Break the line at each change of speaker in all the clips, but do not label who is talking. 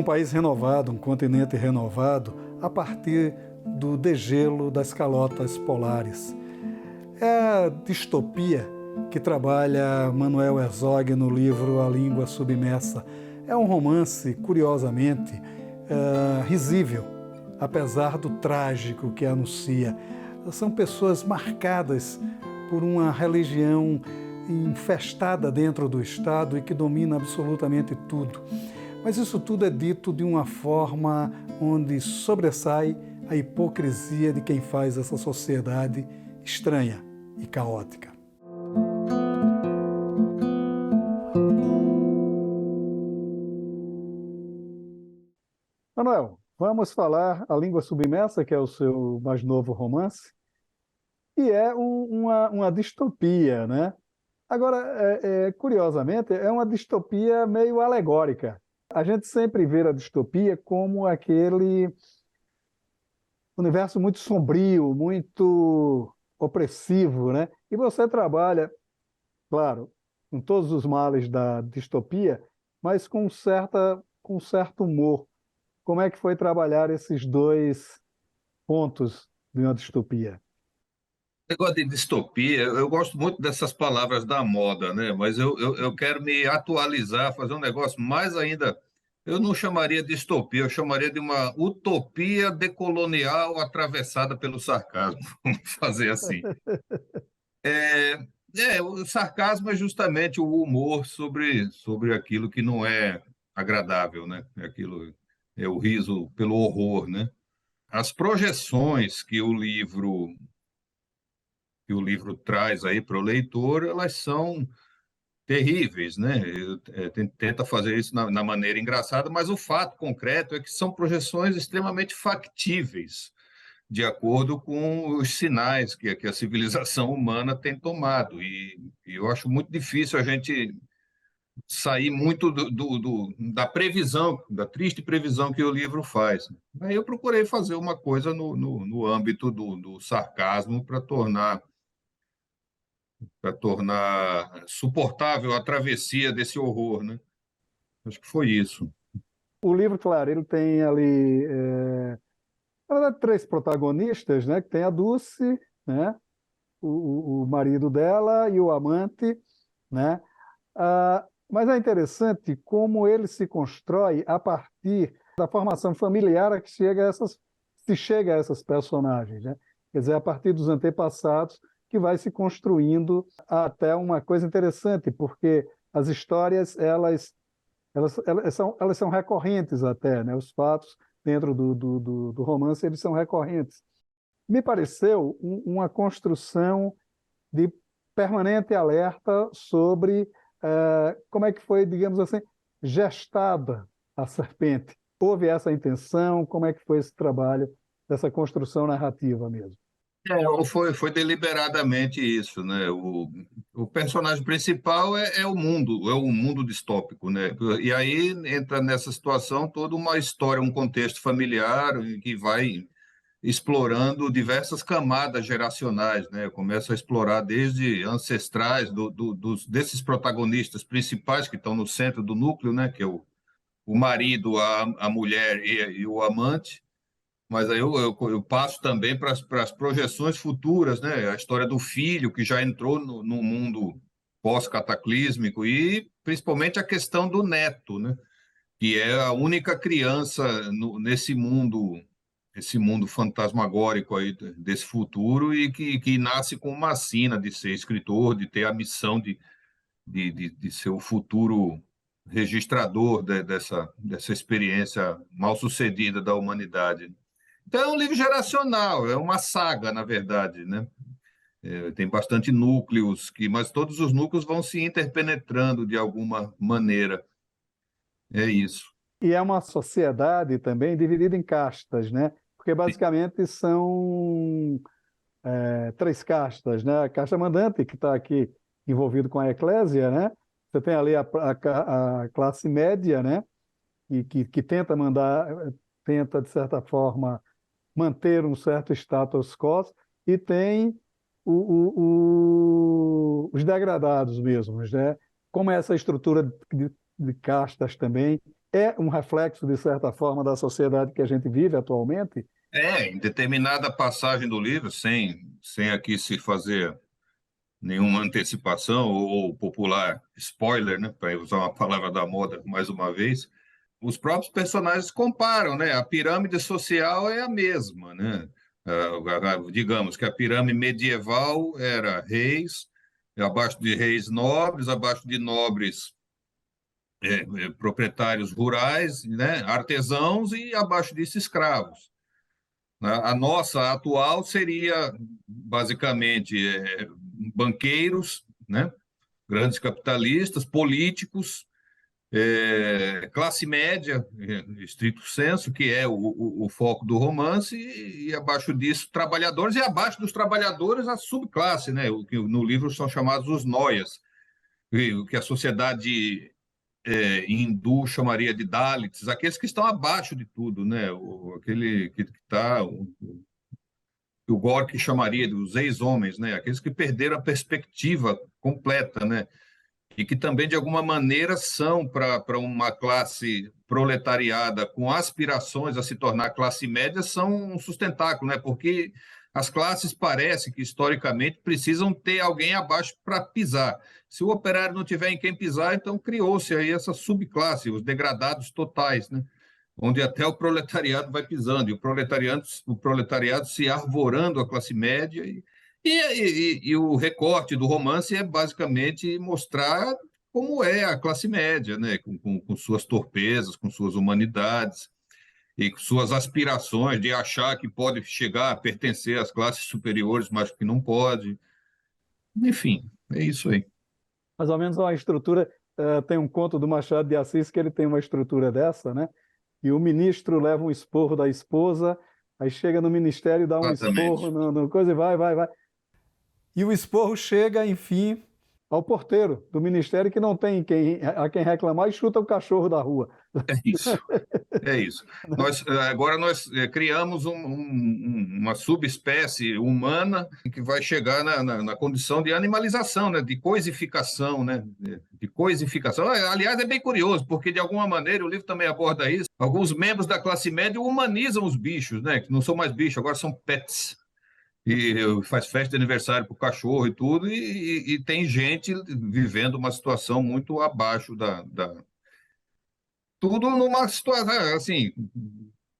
Um país renovado, um continente renovado, a partir do degelo das calotas polares. É a distopia que trabalha Manuel Herzog no livro A Língua Submersa. É um romance, curiosamente, risível, apesar do trágico que anuncia. São pessoas marcadas por uma religião infestada dentro do Estado e que domina absolutamente tudo. Mas isso tudo é dito de uma forma onde sobressai a hipocrisia de quem faz essa sociedade estranha e caótica. Manuel, vamos falar A Língua Submersa, que é o seu mais novo romance, e é uma distopia, né? Agora, curiosamente, é uma distopia meio alegórica. A gente sempre vê a distopia como aquele universo muito sombrio, muito opressivo, né? E você trabalha, claro, com todos os males da distopia, mas com certo humor. Como é que foi trabalhar esses dois pontos de uma distopia?
Negócio de distopia, eu gosto muito dessas palavras da moda, né? Mas eu quero me atualizar, fazer um negócio mais ainda. Eu não chamaria de distopia, eu chamaria de uma utopia decolonial atravessada pelo sarcasmo. Vamos fazer assim. O sarcasmo é justamente o humor sobre aquilo que não é agradável, né? É o riso pelo horror, né? As projeções que o livro traz aí para o leitor, elas são terríveis, né? Tenta fazer isso na maneira engraçada, mas o fato concreto é que são projeções extremamente factíveis, de acordo com os sinais que a civilização humana tem tomado. E eu acho muito difícil a gente sair muito da previsão, da triste previsão que o livro faz. Aí eu procurei fazer uma coisa no âmbito do sarcasmo para tornar suportável a travessia desse horror, né? Acho que foi isso.
O livro, claro, ele tem ali, na verdade, três protagonistas, né? Que tem a Dulce, né? O marido dela e o amante, né? Mas é interessante como ele se constrói a partir da formação familiar a que se chega a essas personagens, né? Quer dizer, a partir dos antepassados que vai se construindo até uma coisa interessante, porque as histórias elas são recorrentes até, né? Os fatos dentro do romance eles são recorrentes. Me pareceu uma construção de permanente alerta sobre como é que foi, digamos assim, gestada a serpente. Houve essa intenção? Como é que foi esse trabalho dessa construção narrativa mesmo?
Ou foi deliberadamente isso, né? O personagem principal é o mundo distópico, né? E aí entra nessa situação toda uma história, um contexto familiar que vai explorando diversas camadas geracionais, né? Começa a explorar desde ancestrais desses protagonistas principais que estão no centro do núcleo, né? Que é o marido, a mulher e o amante. Mas aí eu passo também para as projeções futuras, né? A história do filho que já entrou no mundo pós-cataclísmico e principalmente a questão do neto, né? Que é a única criança nesse mundo, esse mundo fantasmagórico aí desse futuro e que nasce com uma sina de ser escritor, de ter a missão de ser o futuro registrador dessa experiência mal sucedida da humanidade. Então é um livro geracional, é uma saga, na verdade, né? Tem bastante núcleos, mas todos os núcleos vão se interpenetrando de alguma maneira. É isso.
E é uma sociedade também dividida em castas, né? Porque basicamente são três castas, né? A casta mandante, que está aqui envolvido com a eclésia, né? Você tem ali a classe média, né? E que tenta tenta, de certa forma, manter um certo status quo, e tem os degradados mesmos, né? Como é essa estrutura de castas também é um reflexo, de certa forma, da sociedade que a gente vive atualmente?
Em determinada passagem do livro, sem aqui se fazer nenhuma antecipação ou popular spoiler, né, para usar uma palavra da moda mais uma vez, os próprios personagens comparam, né? A pirâmide social é a mesma, né? Digamos que a pirâmide medieval era reis, abaixo de reis nobres, abaixo de nobres proprietários rurais, né? Artesãos e abaixo disso escravos. A nossa atual seria basicamente banqueiros, né? Grandes capitalistas, políticos, classe média, estrito senso, que é o foco do romance, e abaixo disso, trabalhadores, e abaixo dos trabalhadores, a subclasse, né? O que no livro são chamados os noias, o que a sociedade hindu chamaria de Dalits, aqueles que estão abaixo de tudo, né? Aquele que está. O Gorky chamaria de os ex-homens, né? Aqueles que perderam a perspectiva completa, né? E que também, de alguma maneira, são para uma classe proletariada com aspirações a se tornar classe média, são um sustentáculo, né? Porque as classes parece que, historicamente, precisam ter alguém abaixo para pisar. Se o operário não tiver em quem pisar, então criou-se aí essa subclasse, os degradados totais, né? Onde até o proletariado vai pisando, e o proletariado se arvorando à classe média, e o recorte do romance é basicamente mostrar como é a classe média, né? Com suas torpezas, com suas humanidades, e com suas aspirações de achar que pode chegar a pertencer às classes superiores, mas que não pode. Enfim, é isso aí.
Mais ou menos uma estrutura. Tem um conto do Machado de Assis que ele tem uma estrutura dessa, né? E o ministro leva um esporro da esposa, aí chega no ministério, dá um esporro
Exatamente.
no coisa e vai. E o esporro chega, enfim, ao porteiro do ministério que não tem a quem reclamar e chuta o cachorro da rua.
É isso. É isso. Agora nós criamos uma subespécie humana que vai chegar na condição de animalização, né? De coisificação, né? De coisificação. Aliás, é bem curioso, porque de alguma maneira o livro também aborda isso. Alguns membros da classe média humanizam os bichos, né? Que não são mais bichos, agora são pets. E faz festa de aniversário para o cachorro e tudo, e tem gente vivendo uma situação muito abaixo tudo numa situação, assim,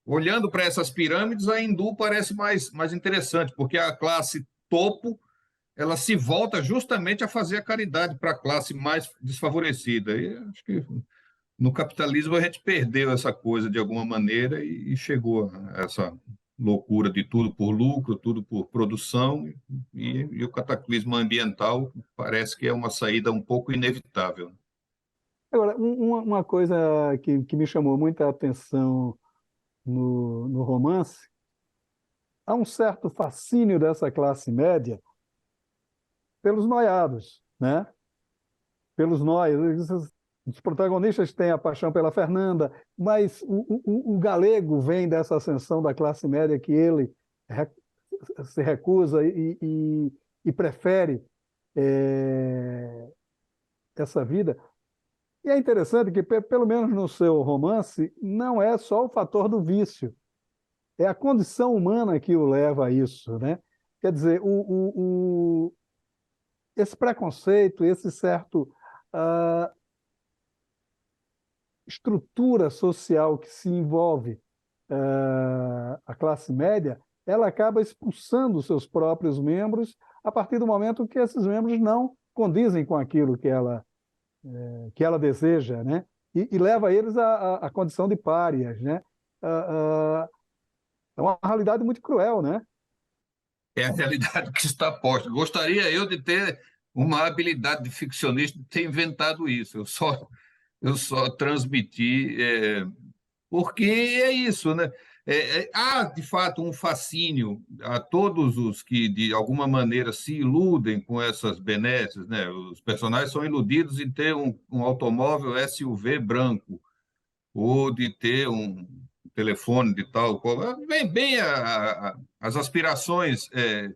olhando para essas pirâmides, a hindu parece mais interessante, porque a classe topo, ela se volta justamente a fazer a caridade para a classe mais desfavorecida. E acho que no capitalismo a gente perdeu essa coisa de alguma maneira e chegou a essa loucura de tudo por lucro, tudo por produção, e o cataclismo ambiental parece que é uma saída um pouco inevitável.
Agora, uma coisa que me chamou muita atenção no romance, há um certo fascínio dessa classe média pelos noiados, né? Pelos nóias. Os protagonistas têm a paixão pela Fernanda, mas o galego vem dessa ascensão da classe média que ele se recusa e prefere essa vida. E é interessante que, pelo menos no seu romance, não é só o fator do vício, é a condição humana que o leva a isso, né? Quer dizer, esse preconceito, esse certo estrutura social que se envolve a classe média, ela acaba expulsando os seus próprios membros a partir do momento que esses membros não condizem com aquilo que ela deseja, né? E leva eles à condição de párias, né? É uma realidade muito cruel, né?
É a realidade que está posta. Gostaria eu de ter uma habilidade de ficcionista de ter inventado isso. Eu só transmiti, porque é isso, né? Há, de fato, um fascínio a todos os que, de alguma maneira, se iludem com essas benesses, né? Os personagens são iludidos em ter um automóvel SUV branco, ou de ter um telefone de tal, bem as aspirações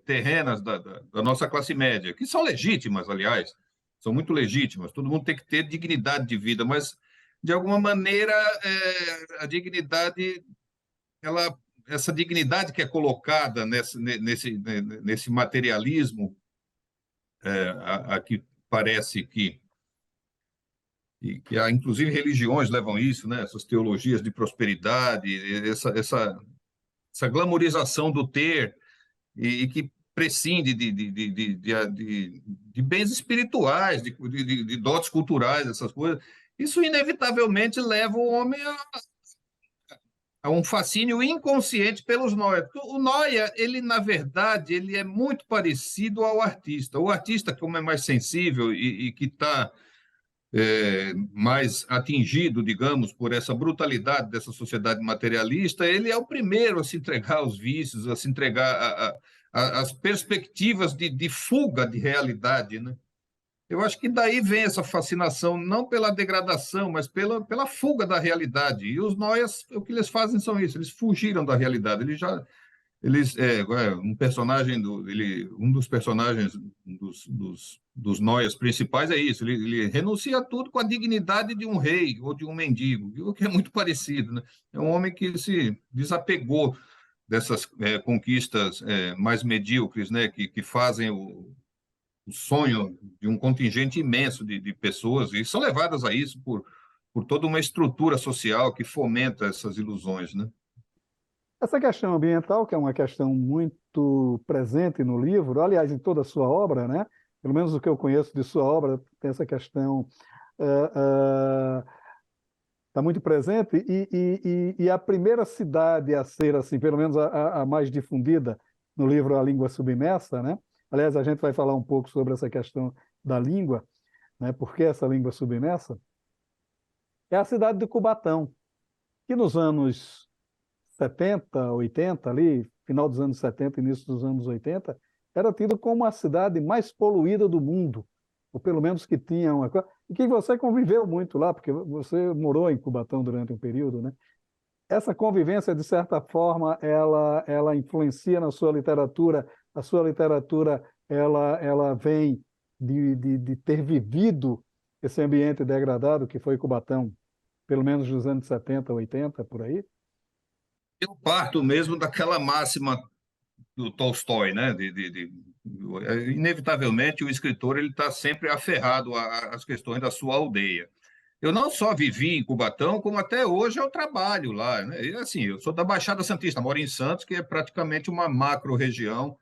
terrenas da nossa classe média, que são legítimas, aliás, são muito legítimas, todo mundo tem que ter dignidade de vida, mas de alguma maneira, a dignidade, essa dignidade que é colocada nesse materialismo, que parece que há, inclusive, religiões levam isso, né? Essas teologias de prosperidade, essa glamorização do ter, e que prescinde de bens espirituais, de dotes culturais, essas coisas. Isso, inevitavelmente, leva o homem a um fascínio inconsciente pelos nóias. O nóia, ele, na verdade, ele é muito parecido ao artista. O artista, como é mais sensível e que está mais atingido, digamos, por essa brutalidade dessa sociedade materialista, ele é o primeiro a se entregar aos vícios, a se entregar às perspectivas de fuga de realidade, né? Eu acho que daí vem essa fascinação, não pela degradação, mas pela fuga da realidade. E os noias, o que eles fazem são isso, eles fugiram da realidade, um personagem um dos personagens dos noias principais é isso. Ele renuncia a tudo com a dignidade de um rei ou de um mendigo, o que é muito parecido, né? É um homem que se desapegou dessas conquistas mais medíocres, né? Que fazem o sonho de um contingente imenso de pessoas, e são levadas a isso por toda uma estrutura social que fomenta essas ilusões, né?
Essa questão ambiental, que é uma questão muito presente no livro, aliás, em toda a sua obra, né? Pelo menos o que eu conheço de sua obra, tem essa questão está muito presente, e a primeira cidade a ser, assim, pelo menos a mais difundida no livro A Língua Submersa, né? Aliás, a gente vai falar um pouco sobre essa questão da língua, né? Por que essa língua submersa? É a cidade de Cubatão, que nos anos 70, 80, ali, final dos anos 70, início dos anos 80, era tido como a cidade mais poluída do mundo, ou pelo menos que tinha uma coisa, e que você conviveu muito lá, porque você morou em Cubatão durante um período, né? Essa convivência, de certa forma, ela influencia na sua literatura. A sua literatura, ela vem de ter vivido esse ambiente degradado que foi Cubatão, pelo menos nos anos 70, 80, por aí.
Eu parto mesmo daquela máxima do Tolstói, né? Inevitavelmente, o escritor ele está sempre aferrado às questões da sua aldeia. Eu não só vivi em Cubatão, como até hoje eu trabalho lá, né? E, assim, eu sou da Baixada Santista, moro em Santos, que é praticamente uma macro-região,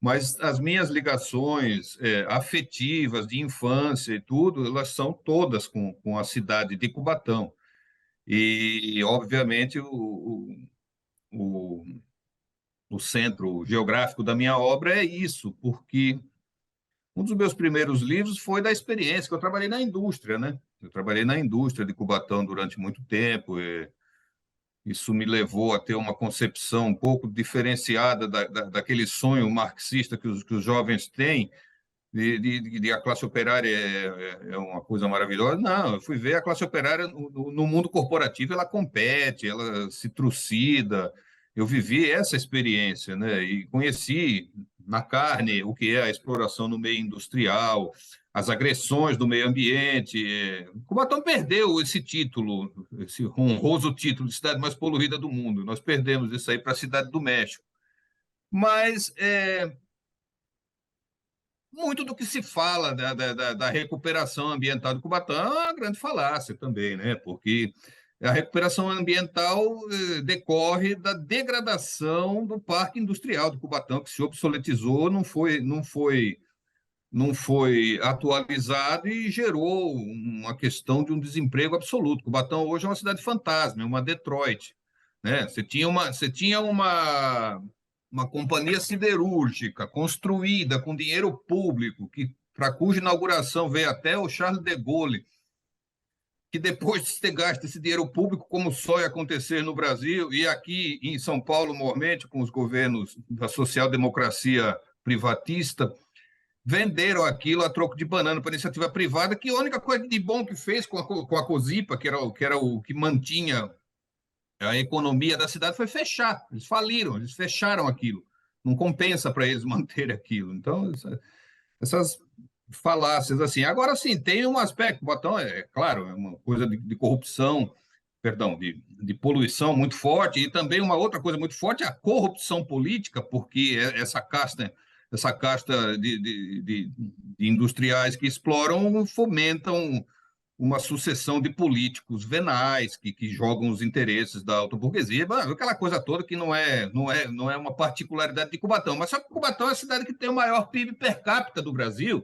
mas as minhas ligações afetivas, de infância e tudo, elas são todas com a cidade de Cubatão. E, obviamente, o, o centro geográfico da minha obra é isso, porque um dos meus primeiros livros foi da experiência, que eu trabalhei na indústria, né? Eu trabalhei na indústria de Cubatão durante muito tempo, e isso me levou a ter uma concepção um pouco diferenciada daquele sonho marxista que os jovens têm, de a classe operária é uma coisa maravilhosa. Não, eu fui ver a classe operária no mundo corporativo, ela compete, ela se trucida. Eu vivi essa experiência, né? E conheci na carne o que é a exploração no meio industrial, as agressões do meio ambiente. Cubatão perdeu esse título, esse honroso título de cidade mais poluída do mundo. Nós perdemos isso aí para a cidade do México. Mas muito do que se fala da recuperação ambiental de Cubatão é uma grande falácia também, né? Porque a recuperação ambiental decorre da degradação do parque industrial de Cubatão, que se obsoletizou, não foi atualizado e gerou uma questão de um desemprego absoluto. Cubatão hoje é uma cidade fantasma, é uma Detroit, né? Você tinha uma companhia siderúrgica construída com dinheiro público, para cuja inauguração veio até o Charles de Gaulle, que depois de ter gasto esse dinheiro público, como só ia acontecer no Brasil e aqui em São Paulo, mormente, com os governos da social-democracia privatista, venderam aquilo a troco de banana para iniciativa privada, que a única coisa de bom que fez com a COSIPA, que era o que mantinha a economia da cidade, foi fechar. Eles faliram, eles fecharam aquilo. Não compensa para eles manter aquilo. Então, essas falácias assim. Agora, sim, tem um aspecto, Cubatão, claro, é uma coisa de corrupção, perdão, de poluição muito forte, e também uma outra coisa muito forte é a corrupção política, porque essa casta de industriais que exploram fomentam uma sucessão de políticos venais que jogam os interesses da alta burguesia, aquela coisa toda que não é uma particularidade de Cubatão, mas só que Cubatão é a cidade que tem o maior PIB per capita do Brasil,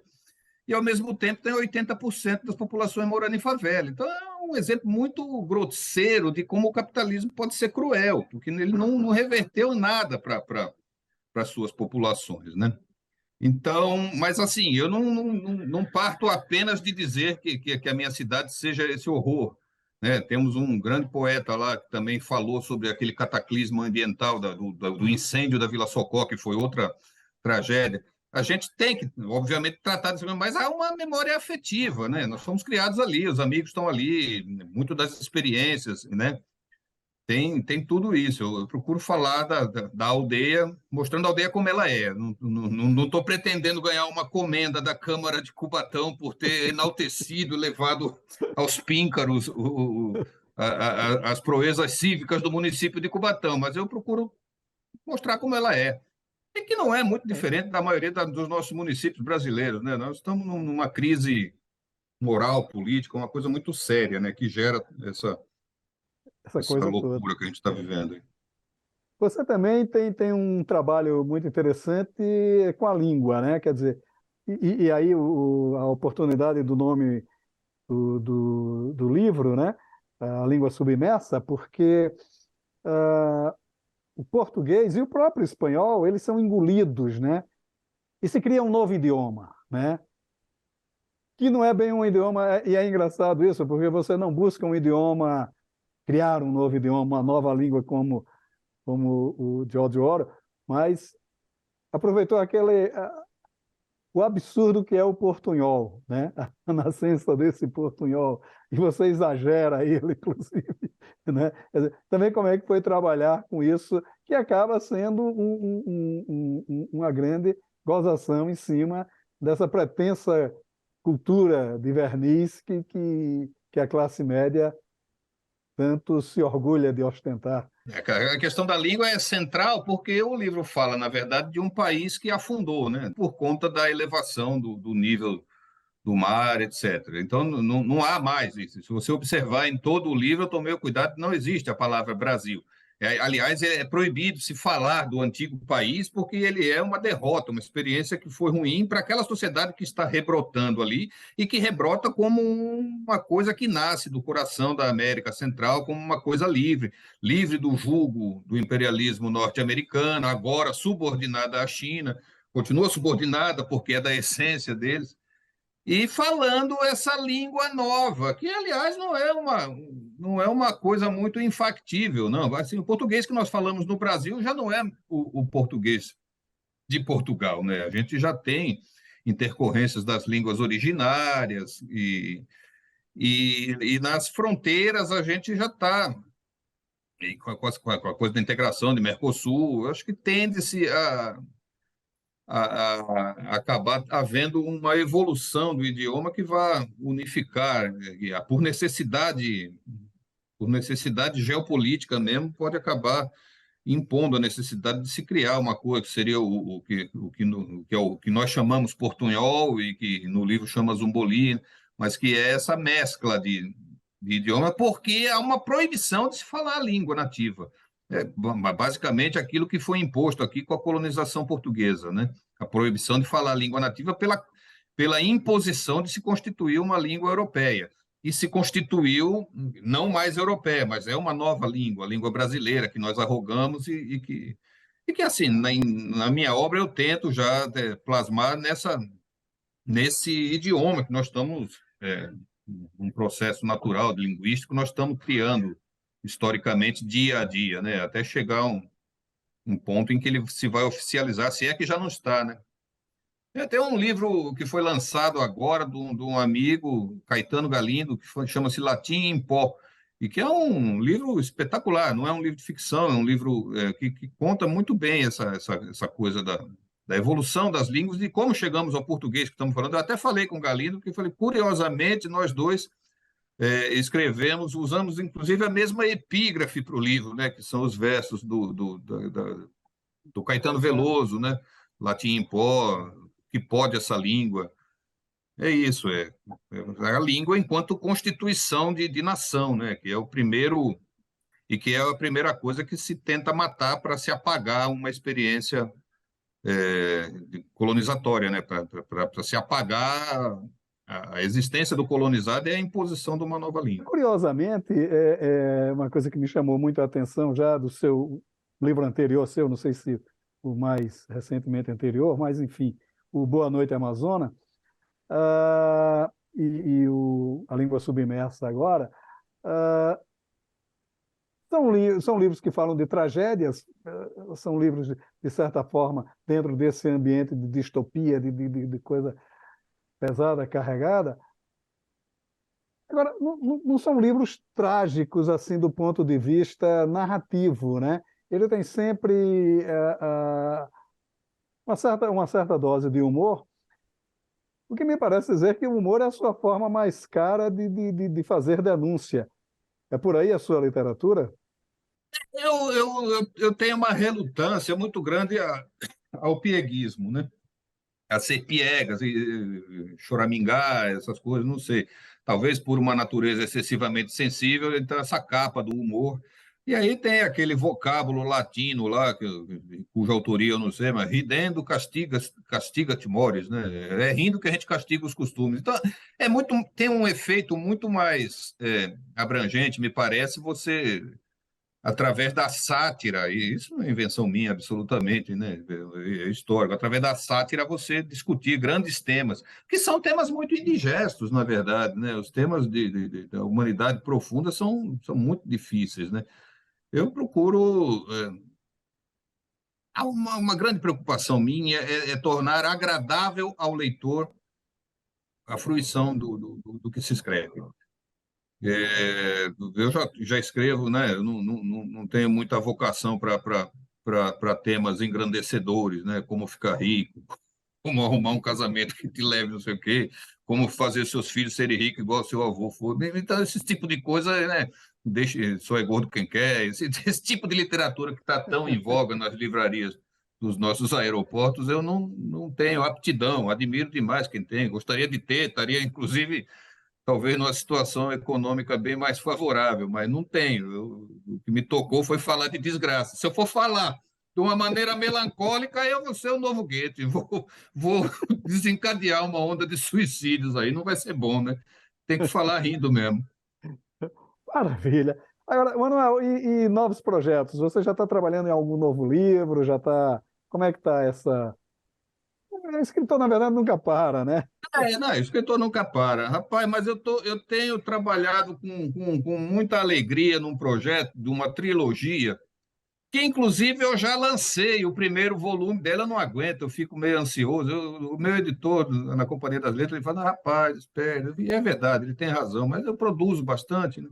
e, ao mesmo tempo, tem 80% das populações morando em favela. Então, é um exemplo muito grosseiro de como o capitalismo pode ser cruel, porque ele não reverteu nada para as suas populações, né? Então, mas assim, eu não parto apenas de dizer que a minha cidade seja esse horror, né? Temos um grande poeta lá que também falou sobre aquele cataclismo ambiental do incêndio da Vila Socó, que foi outra tragédia. A gente tem que, obviamente, tratar disso, mas há uma memória afetiva, né? Nós fomos criados ali, os amigos estão ali, muito das experiências, né? Tem tudo isso. Eu procuro falar da aldeia, mostrando a aldeia como ela é. Não estou pretendendo ganhar uma comenda da Câmara de Cubatão por ter enaltecido, levado aos píncaros as proezas cívicas do município de Cubatão, mas eu procuro mostrar como ela é. E que não é muito diferente da maioria dos nossos municípios brasileiros, né? Nós estamos numa crise moral, política, uma coisa muito séria, né? Que gera
essa
essa
coisa toda.
loucura que a gente está vivendo.
Você também tem um trabalho muito interessante com a língua, né? Quer dizer, e aí a oportunidade do nome do livro, né? A língua submersa, porque o português e o próprio espanhol, eles são engolidos, né? E se cria um novo idioma, né? Que não é bem um idioma, e é engraçado isso, porque você não busca um idioma, criar um novo idioma, uma nova língua como o George Orwell, mas aproveitou o absurdo que é o portunhol, né? A nascença desse portunhol, e você exagera ele, inclusive, né? Quer dizer, também como é que foi trabalhar com isso, que acaba sendo uma grande gozação em cima dessa pretensa cultura de verniz que a classe média tanto se orgulha de ostentar.
A questão da língua é central porque o livro fala, na verdade, de um país que afundou, né? Por conta da elevação do nível do mar, etc. Então, não há mais isso. Se você observar em todo o livro, eu tomei o cuidado, não existe a palavra Brasil. Aliás, é proibido se falar do antigo país, porque ele é uma derrota, uma experiência que foi ruim para aquela sociedade que está rebrotando ali e que rebrota como uma coisa que nasce do coração da América Central, como uma coisa livre, livre do jugo do imperialismo norte-americano, agora subordinada à China, continua subordinada porque é da essência deles e falando essa língua nova, que, aliás, não é uma coisa muito infactível, não. Assim, o português que nós falamos no Brasil já não é o português de Portugal, né? A gente já tem intercorrências das línguas originárias e nas fronteiras a gente já está com a coisa da integração de Mercosul, eu acho que tende-se a acabar havendo uma evolução do idioma que vá unificar, por necessidade geopolítica mesmo, pode acabar impondo a necessidade de se criar uma coisa que seria o que nós chamamos portunhol e que no livro chama zumboli, mas que é essa mescla de idioma, porque há uma proibição de se falar a língua nativa. Basicamente aquilo que foi imposto aqui com a colonização portuguesa, né? A proibição de falar a língua nativa pela imposição de se constituir uma língua europeia. E se constituiu não mais europeia, mas é uma nova língua, a língua brasileira, que nós arrogamos e que assim, na minha obra, eu tento já plasmar nesse idioma que nós estamos, um processo natural, linguístico, nós estamos criando historicamente, dia a dia, né? Até chegar um ponto em que ele se vai oficializar, se é que já não está, né? Tem até um livro que foi lançado agora de um amigo, Caetano Galindo, que chama-se Latim em Pó, e que é um livro espetacular, não é um livro de ficção, é um livro que conta muito bem essa coisa da evolução das línguas e como chegamos ao português que estamos falando. Eu até falei com o Galindo, porque falei, curiosamente, nós dois escrevemos, usamos inclusive a mesma epígrafe para o livro, né, que são os versos do Caetano Veloso, né, latim em pó, que pode essa língua. É isso, é a língua enquanto constituição de nação, né, que é o primeiro e que é a primeira coisa que se tenta matar para se apagar uma experiência colonizatória, né, para se apagar a existência do colonizado é a imposição de uma nova língua.
Curiosamente, é uma coisa que me chamou muito a atenção já do seu livro anterior, seu, não sei se o mais recentemente anterior, mas enfim, o Boa Noite Amazona, a Língua Submersa agora, são livros que falam de tragédias, são livros, de certa forma, dentro desse ambiente de distopia, de coisa pesada, carregada. Agora, não são livros trágicos, assim, do ponto de vista narrativo, né? Ele tem sempre uma certa dose de humor, o que me parece dizer que o humor é a sua forma mais cara de fazer denúncia. É por aí a sua literatura?
Eu tenho uma relutância muito grande ao pieguismo, né? A ser piegas, choramingar, essas coisas, não sei. Talvez por uma natureza excessivamente sensível, então essa capa do humor. E aí tem aquele vocábulo latino lá, cuja autoria eu não sei, mas ridendo castiga timores, né? É rindo que a gente castiga os costumes. Então, tem um efeito muito mais abrangente, me parece, você através da sátira, e isso não é invenção minha, absolutamente, né? É histórico, através da sátira você discutir grandes temas, que são temas muito indigestos, na verdade, né? Os temas da humanidade profunda são muito difíceis, né? Eu procuro. Há uma grande preocupação minha é tornar agradável ao leitor a fruição do que se escreve. Eu já escrevo, né? Eu não tenho muita vocação para temas engrandecedores, né? Como ficar rico, como arrumar um casamento que te leve não sei o quê, como fazer seus filhos serem ricos igual seu avô foi. Então, esse tipo de coisa, né? Deixa, só é gordo quem quer. Esse tipo de literatura que está tão em voga nas livrarias dos nossos aeroportos, eu não tenho aptidão, admiro demais quem tem, gostaria de ter, estaria inclusive talvez numa situação econômica bem mais favorável, mas não tenho. O que me tocou foi falar de desgraça. Se eu for falar de uma maneira melancólica, eu vou ser o novo Goethe, vou desencadear uma onda de suicídios aí, não vai ser bom, né? Tem que falar rindo mesmo.
Maravilha. Agora, Manuel, e novos projetos? Você já está trabalhando em algum novo livro? Já está. Como é que está essa. O escritor, na verdade, nunca para, né?
Não, o escritor nunca para. Rapaz, mas eu tenho trabalhado com muita alegria num projeto de uma trilogia que inclusive eu já lancei o primeiro volume dela, eu não aguento, eu fico meio ansioso. O meu editor na Companhia das Letras, ele fala, rapaz, espera, e é verdade, ele tem razão, mas eu produzo bastante, né?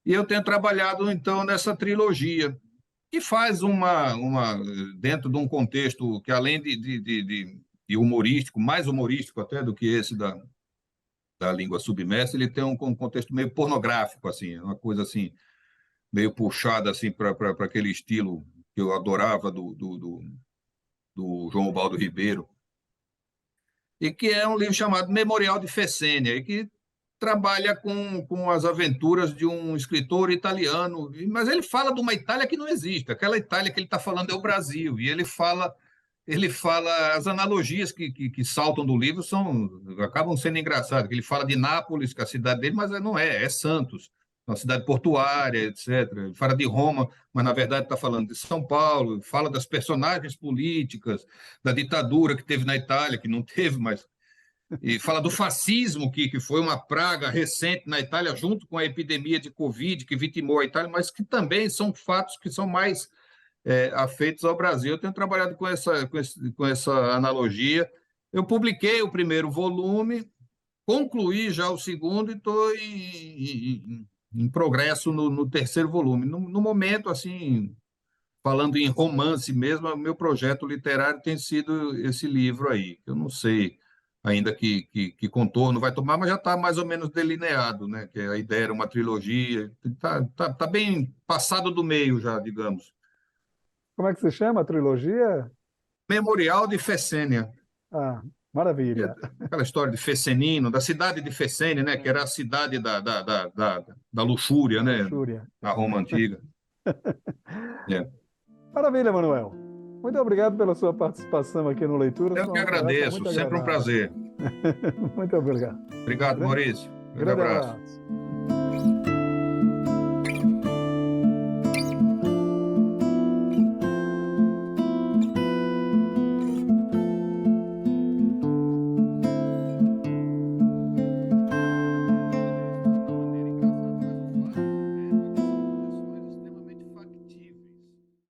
E eu tenho trabalhado, então, nessa trilogia, que faz dentro de um contexto que, além de humorístico, mais humorístico até do que esse da língua submersa, ele tem um contexto meio pornográfico, assim, uma coisa assim, meio puxada assim, para aquele estilo que eu adorava do João Ubaldo Ribeiro, e que é um livro chamado Memorial de Fessênia, e que trabalha com as aventuras de um escritor italiano, mas ele fala de uma Itália que não existe. Aquela Itália que ele está falando é o Brasil, e ele fala as analogias que saltam do livro acabam sendo engraçadas. Ele fala de Nápoles, que é a cidade dele, mas não é Santos, uma cidade portuária, etc. Ele fala de Roma, mas na verdade está falando de São Paulo, fala das personagens políticas, da ditadura que teve na Itália, que não teve, mas e fala do fascismo, que foi uma praga recente na Itália, junto com a epidemia de Covid, que vitimou a Itália, mas que também são fatos que são mais afeitos ao Brasil. Eu tenho trabalhado com essa analogia. Eu publiquei o primeiro volume, concluí já o segundo e estou em progresso no terceiro volume. No momento, assim, falando em romance mesmo, o meu projeto literário tem sido esse livro aí. Eu não sei ainda que contorno vai tomar, mas já está mais ou menos delineado, né? Que a ideia era uma trilogia, tá bem passado do meio já, digamos.
Como é que se chama a trilogia?
Memorial de Fessênia.
Ah,
É,
maravilha.
aquela história de Fessenino, da cidade de Fessene, né? Que era a cidade da luxúria,
A
né?
luxúria.
Na Roma antiga. É.
Maravilha, Manuel. Muito obrigado pela sua participação aqui no Leituras.
Eu
Foi
que
uma conversa
agradeço,
muito
sempre um
agradável.
prazer.
Muito obrigado.
Obrigado,
Grande,
Maurício. Grande
grande
abraço.
abraço.